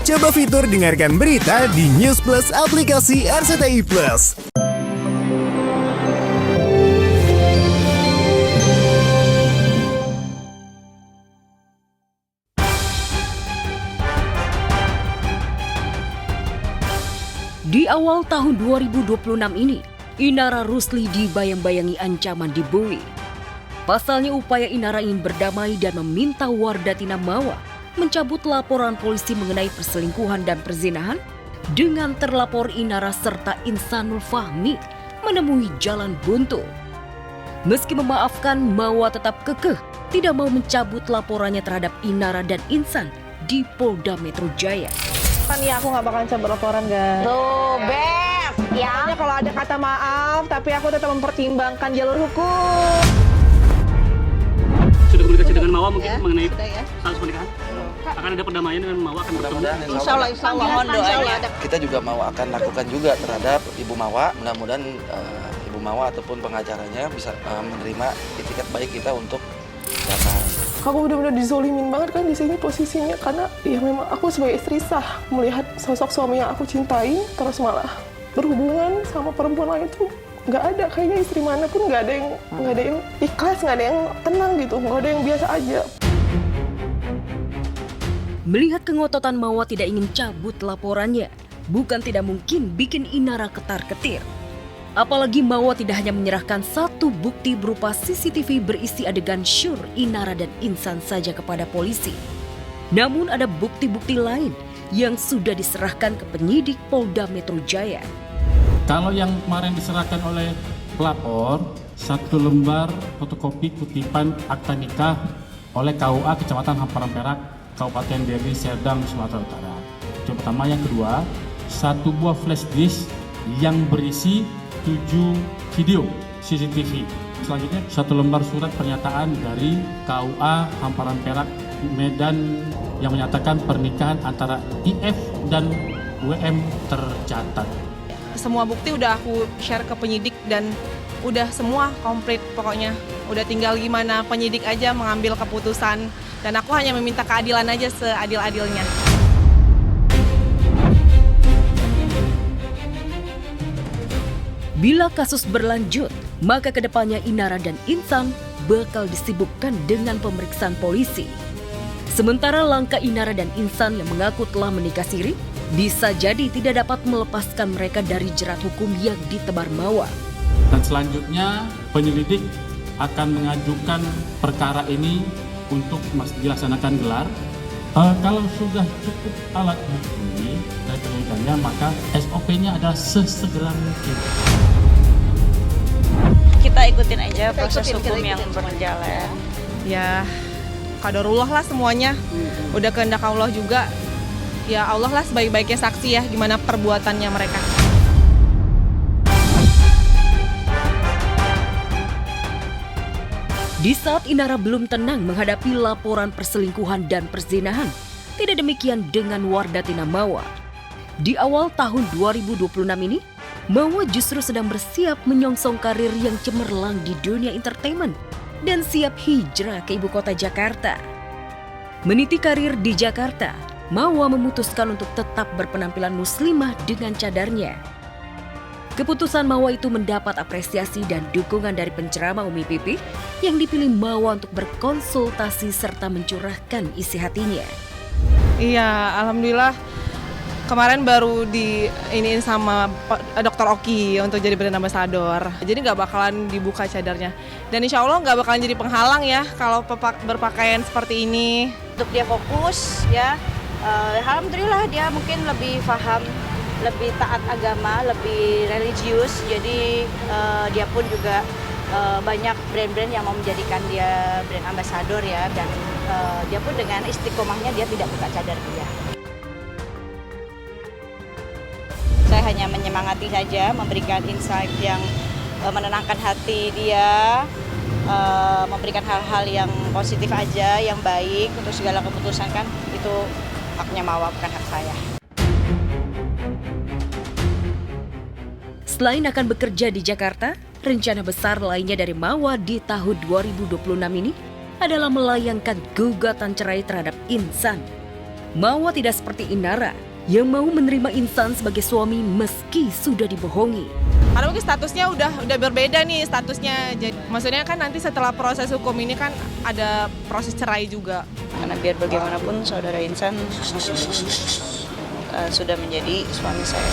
Coba fitur dengarkan berita di News Plus aplikasi RCTI Plus. Di awal tahun 2026 ini, Inara Rusli dibayang-bayangi ancaman dibully. Pasalnya upaya Inara ingin berdamai dan meminta Wardatina Mawa mencabut laporan polisi mengenai perselingkuhan dan perzinahan dengan terlapor Inara serta Insanul Fahmi menemui jalan buntu. Meski memaafkan, Mawa tetap kekeh tidak mau mencabut laporannya terhadap Inara dan Insan di Polda Metro Jaya. Ya aku nggak bakalan cabut laporan, guys. Tuh, Beb, ya. Makanya kalau ada kata maaf, tapi aku tetap mempertimbangkan jalur hukum. Sudah komunikasi dengan Mawa mungkin mengenai ya. status pernikahan? Akan ada perdamaian dengan Mawa akan bertemu? Insya Allah, mohon doanya. Kita juga mau akan lakukan juga terhadap Ibu Mawa. Mudah-mudahan Ibu Mawa ataupun pengacaranya bisa menerima itikat baik kita untuk damai. Aku benar-benar dizolimin banget kan di sini posisinya, karena ya memang aku sebagai istri sah melihat sosok suami yang aku cintai terus malah berhubungan sama perempuan lain tuh nggak ada. Kayaknya istri mana pun nggak ada yang ikhlas, nggak ada yang tenang gitu, nggak ada yang biasa aja. Melihat kengototan Mawa tidak ingin cabut laporannya, bukan tidak mungkin bikin Inara ketar-ketir. Apalagi Mawa tidak hanya menyerahkan satu bukti berupa CCTV berisi adegan syur Inara dan Insan saja kepada polisi. Namun ada bukti-bukti lain yang sudah diserahkan ke penyidik Polda Metro Jaya. Kalau yang kemarin diserahkan oleh pelapor, 1 lembar fotokopi kutipan akta nikah oleh KUA Kecamatan Hamparan Perak, Kabupaten Deli Serdang, Sumatera Utara. Yang pertama. Yang kedua, 1 buah flash disk yang berisi 7 video CCTV. Selanjutnya 1 lembar surat pernyataan dari KUA Hamparan Perak Medan yang menyatakan pernikahan antara IF dan WM tercatat. Semua bukti udah aku share ke penyidik dan udah semua komplit pokoknya. Udah tinggal gimana penyidik aja mengambil keputusan dan aku hanya meminta keadilan aja seadil-adilnya. Bila kasus berlanjut, maka kedepannya Inara dan Insan bakal disibukkan dengan pemeriksaan polisi. Sementara langkah Inara dan Insan yang mengaku telah menikah siri, bisa jadi tidak dapat melepaskan mereka dari jerat hukum yang ditebar Mawa. Dan selanjutnya penyelidik akan mengajukan perkara ini untuk dilaksanakan gelar. Kalau sudah cukup alat bukti dari penyelidikannya, maka SOP-nya adalah sesegera mungkin. Kita ikutin aja proses hukum yang berjalan. Ya, qadarullah lah semuanya. Udah kehendak Allah juga. Ya Allah lah sebaik-baiknya saksi ya gimana perbuatannya mereka. Di saat Inara belum tenang menghadapi laporan perselingkuhan dan perzinahan, tidak demikian dengan Wardatina Mawa. Di awal tahun 2026 ini, Mawa justru sedang bersiap menyongsong karir yang cemerlang di dunia entertainment dan siap hijrah ke ibu kota Jakarta. Meniti karir di Jakarta, Mawa memutuskan untuk tetap berpenampilan muslimah dengan cadarnya. Keputusan Mawa itu mendapat apresiasi dan dukungan dari penceramah Umi Pipi yang dipilih Mawa untuk berkonsultasi serta mencurahkan isi hatinya. Iya, alhamdulillah kemarin baru diiniin sama Dr. Oki untuk jadi brand ambassador. Jadi nggak bakalan dibuka cadarnya. Dan insya Allah nggak bakalan jadi penghalang ya kalau berpakaian seperti ini. Untuk dia fokus ya, alhamdulillah dia mungkin lebih paham, lebih taat agama, lebih religius. Jadi dia pun juga banyak brand-brand yang mau menjadikan dia brand ambassador ya. Dan dia pun dengan istiqomahnya dia tidak buka cadar dia. Saya hanya menyemangati saja, memberikan insight yang menenangkan hati dia, memberikan hal-hal yang positif aja, yang baik untuk segala keputusan kan itu haknya Mawa, bukan hak saya. Selain akan bekerja di Jakarta, rencana besar lainnya dari Mawa di tahun 2026 ini adalah melayangkan gugatan cerai terhadap Insan. Mawa tidak seperti Inara yang mau menerima Insan sebagai suami meski sudah dibohongi. Karena mungkin statusnya udah berbeda nih statusnya. Jadi, maksudnya kan nanti setelah proses hukum ini kan ada proses cerai juga. Karena biar bagaimanapun saudara Insan sudah menjadi suami saya.